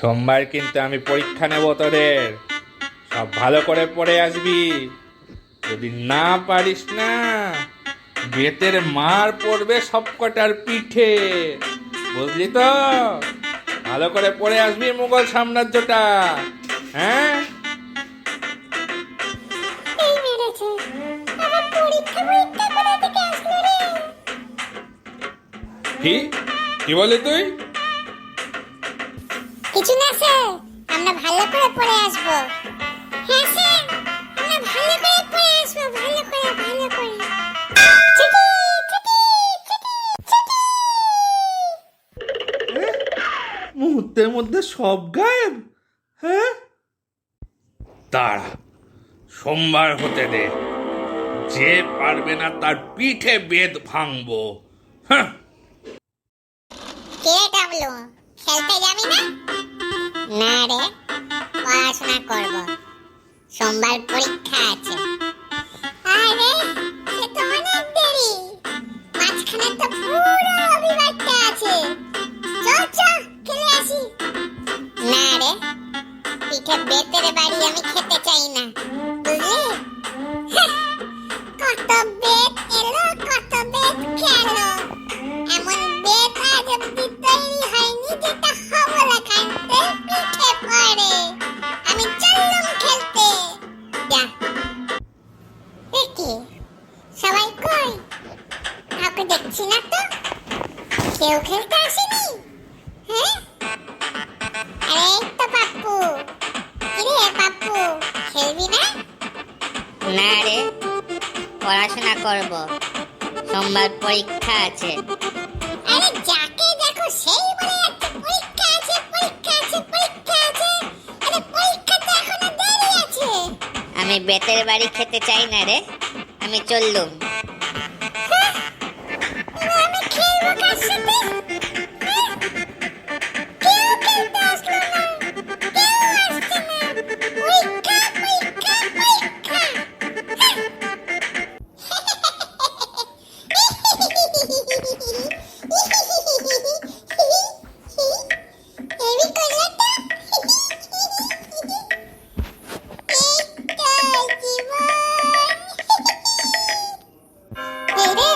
সোমবার কিন্তু আমি পরীক্ষা নেব তোদের। সব ভালো করে পড়ে আসবি। যদি না পারিস না, বেতের মার পড়বে সব কটার পিঠে। বুঝলি তো? ভালো করে পড়ে আসবি মুঘল সাম্রাজ্যটা। হ্যাঁ, এই মেরেছে। আবার পরীক্ষা পরীক্ষা কোথা থেকে আসলো রে? কি কি বলি তুই? কিছু না স্যার, আমরা ভালো করে পড়ে আসবো। হ্যাঁ স্যার, আমরা ভালো করে পড়ে আসবো, ভালো করে ভালো করে। ছুটি, ছুটি, ছুটি, ছুটি। মুহূর্তের মধ্যে সব গায়েব। হ্যাঁ, দাঁড়া, সোমবার হতে দে। যে পারবে না তার পিঠে বেদ ভাঙবো। হ্যাঁ, কে ডাবলু, খেলতে যাবি না? না রে, পড়াশোনা করব, সোমবার পরীক্ষা আছে। আরে সে তো অনেক দেরি, মাঝখানে তো পুরো রবিবারটা আছে। চল চল খেলে আসি। না রে, পিঠে বেতের বাড়ি আমি খেতে চাই না, বুঝলি? কত বেত এলো, কত বেত গেল, এমন বেত আজ অব্দি তৈরি হয়নি যেটা হবলা কানতে পিঠে পড়ে। আমি চললাম খেলতে। যা। কি সবাই কই? কাউকে দেখছি না তো। কেউ খেলতে আসেনি? হ্যাঁ, আরে এই তো পাপ্পু। কিরে পাপ্পু, খেলবি না? না রে, পড়াশোনা করব, সোমবার পরীক্ষা আছে। আরে যাকে দেখো সেই বলে যাচ্ছে পরীক্ষা আছে, পরীক্ষা আছে, পরীক্ষা আছে। আরে পরীক্ষা তো এখনো দেরি আছে। আমি বেতের বাড়ি খেতে চাই না রে, আমি চললুম। আমি খেলবো কার সাথে? কেউ খেলতে আসলো না, কেউ আসছে না। পরীক্ষা, পরীক্ষা, পরীক্ষা। হেবি করলে তো। এই তো জীবন। এই রে,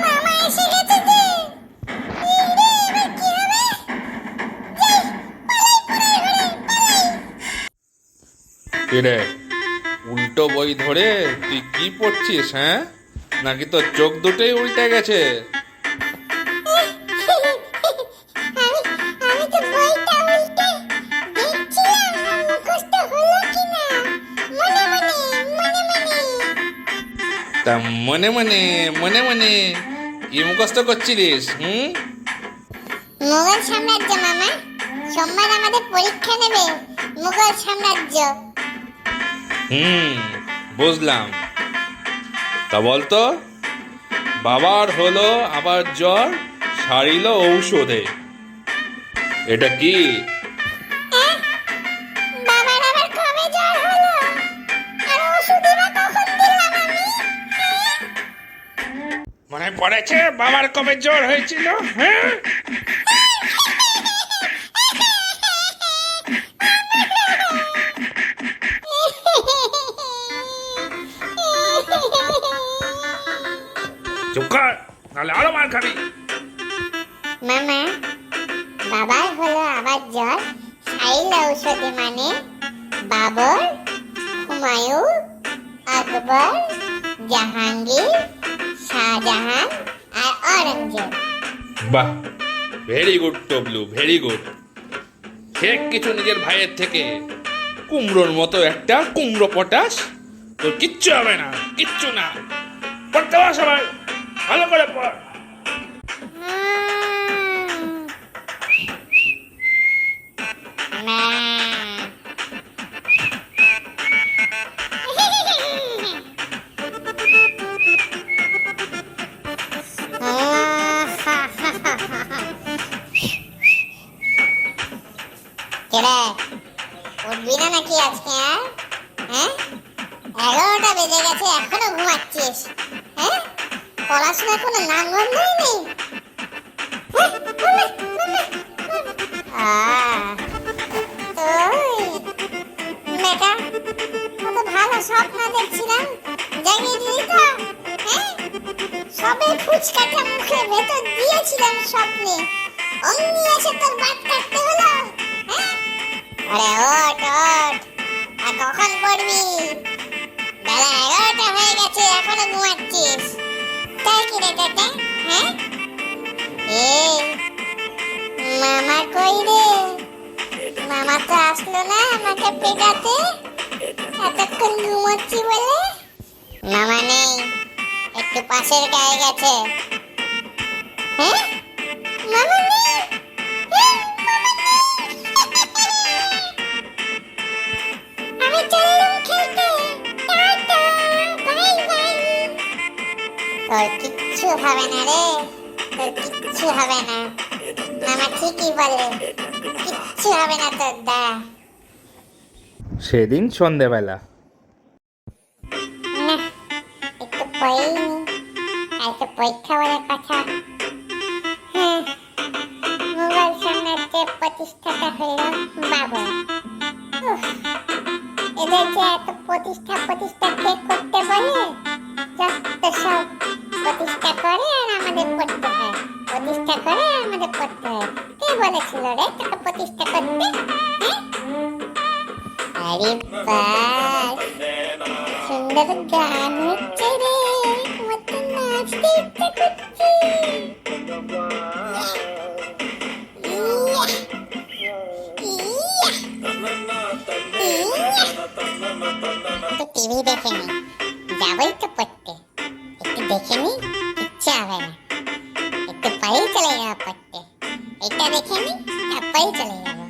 মামা এসে গেছে যে। এই রে, এবার কি হবে? যাই, পালাই পড়ার ঘরে, পালাই। কিরে, উল্টো বই ধরে তুই কি পড়ছিস? হ্যাঁ, নাকি তোর চোখ দুটোই উল্টে গেছে? আমি তো বইটা উল্টে দেখছিলাম মুখস্থ হলো কিনা। মনে মনে, মনে মনে। তা মনে মনে মনে মনে কি মুখস্থ করছিলিস? মুঘল সাম্রাজ্য মামা, সোমবার আমাদের পরীক্ষা নেবে। মুঘল সাম্রাজ্য। বুঝলাম। তা বলতো, বাবার হলো আবার জ্বর, সারিল ঔষধে। এটা কি? বাবার আবার কবে জ্বর হলো? আর ওষুধই বা কখন দিলাম আমি? মনে পড়েছে বাবার কবে জ্বর হয়েছিল? হ্যাঁ, চুপ কর, নাহলে আরো মার খাবি। মামা, বাবার হলো আবার জ্বর, সাইল ঔষধি মানে বাবর, হুমায়ুন, আকবর, জাহাঙ্গীর, শাহজাহান আর অরঙ্গজেব। বাহ, ভেরি গুড টবলু, ভেরি গুড। সে কিছু নিজের ভাইয়ের থেকে। কুমড়োর মতো একটা কুমড়ো পটাশ। তোর কিচ্ছু হবে না, কিচ্ছু না। পড়তে বস সবাই, ভালো করে পড়। না। কেরে, উঠবি না নাকি আজকে? হ্যাঁ, 11টা বেজে গেছে, এখনো ঘুমাচ্ছিস? হ্যাঁ, পড়াশোনার কোনো নামগন্ধই নেই। হ্যাঁ, বেটা, কত ভালো স্বপ্ন দেখছিলাম, জাগিয়ে দিলি তো। হ্যাঁ, সবে ফুচকাটা মুখের ভেতর দিয়েছিলাম স্বপ্নে, অমনি এসে তোর বাট কাটতে হলো। হ্যাঁ, আরে ওঠ ওঠ, আর কখন পড়বি? বেলা 11টা হয়ে গেছে, এখনো ঘুমাচ্ছিস? তাই কি রে বেটা? হ্যাঁ, এই মামা কই রে? মামা তো আসলো না আমাকে পেটাতে, এতক্ষণ ঘুমোচ্ছি বলে। মামা নেই, একটু পাশের গায়ে গেছে। হ্যাঁ, মামা নেই? হ্যাঁ, মামা নেই। আমি চললাম খেলতে, টাটা, বাই বাই। তোর কিচ্ছু হবে না রে, তোর কিচ্ছু হবে না, মামা ঠিকই বলে, কিচ্ছু হবে না তোর। দা সেদিন সন্ধেবেলা না, একটু পরেই নি, কালকে পরীক্ষা বলে কথা। হ্যাঁ, মোগল সাম্রাজ্যের প্রতিষ্ঠাতা হলো বাবর। উফ, এদের যে এত প্রতিষ্ঠা কে করতে বলে, যত সব প্রতিষ্ঠা করে আর আমাদের পড়তে হয়, প্রতিষ্ঠা করে আর আমাদের পড়তে হয়। কে বলেছিল রে তোকে প্রতিষ্ঠা করতে? হ্যাঁ? আরে বাস, সুন্দর গান হচ্ছে রে, আমার তো নাচতে ইচ্ছে করছে। তো টিভি দেখে নি, যাবই তো পড়তে, একটু দেখে নি, ইচ্ছে হবে না, একটু পরেই চলে যাবো পড়তে। এটা দেখে নি, তারপরেই চলে যাবো।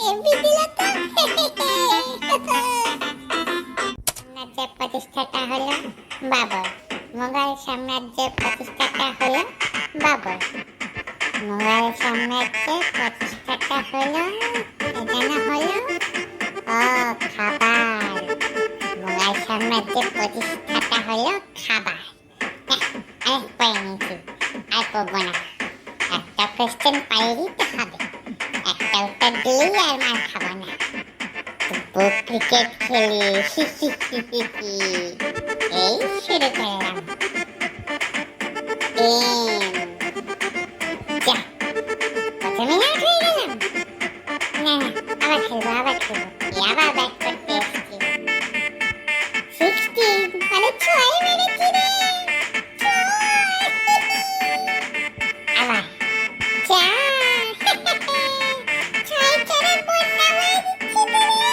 এমবি দিল তো। সাম্রাজ্যের প্রতিষ্ঠাতা হলো বাবর, মোগল সাম্রাজ্যের প্রতিষ্ঠাতা হলো বাবর, মোগল সাম্রাজ্যের প্রতিষ্ঠাতা হলো, এখানে হলো ও খাবার, মোগল সাম্রাজ্যের প্রতিষ্ঠাতা হলো খাবার। আরে পড়ে নিয়েছি, আর পড়বো না, একটা কোয়েশ্চেন পাইলেই তো হবে, একটা উত্তর দিলেই আর মার খাবো না। তবু ক্রিকেট খেলি, এই শুরু করলাম। যা, প্রথমে আউট হয়ে গেলাম। না না, আবার খেলবো, আবার ব্যাট করতে এসেছি। 16, মানে 6 মেরেছি রে, 6। আবার 4, 6 চারে বন্যা হয়ে দিচ্ছে তো রে।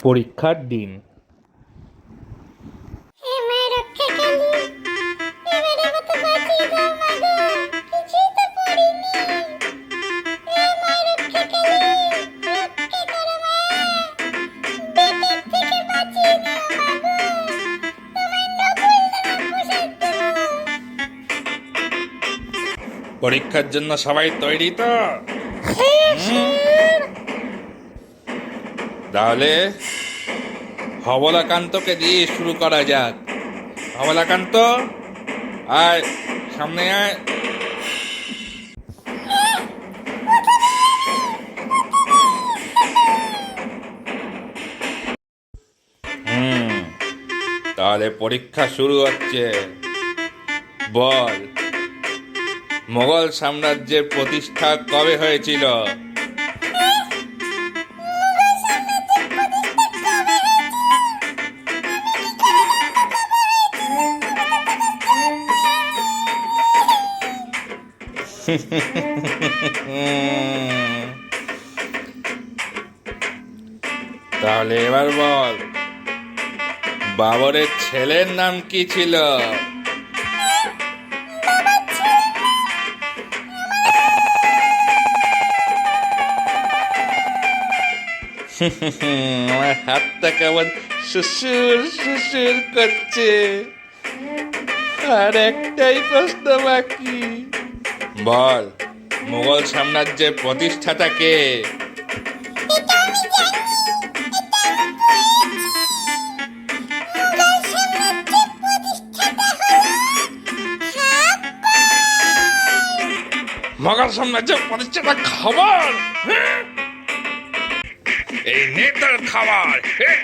পরীক্ষার দিন পরীক্ষার জন্য সবাই তৈরি তো? তাহলে হবলাকান্তকে দিয়ে শুরু করা যাক। হবলাকান্ত, আয় সামনে আয়। তাহলে পরীক্ষা শুরু হচ্ছে। বল, মোগল সাম্রাজ্যের প্রতিষ্ঠা কবে হয়েছিল? তাহলে এবার বল, বাবরের ছেলের নাম কি ছিল? আমার হাতটা কেমন শ্বশুর শ্বশুর করছে। আর একটাই প্রশ্ন বাকি, বল, মোগল সাম্রাজ্যের প্রতিষ্ঠাতা কে? মগার সামনে যে পড়েছে না খাবার, হ্যাঁ? এই নে তোর খাবার, হ্যাঁ?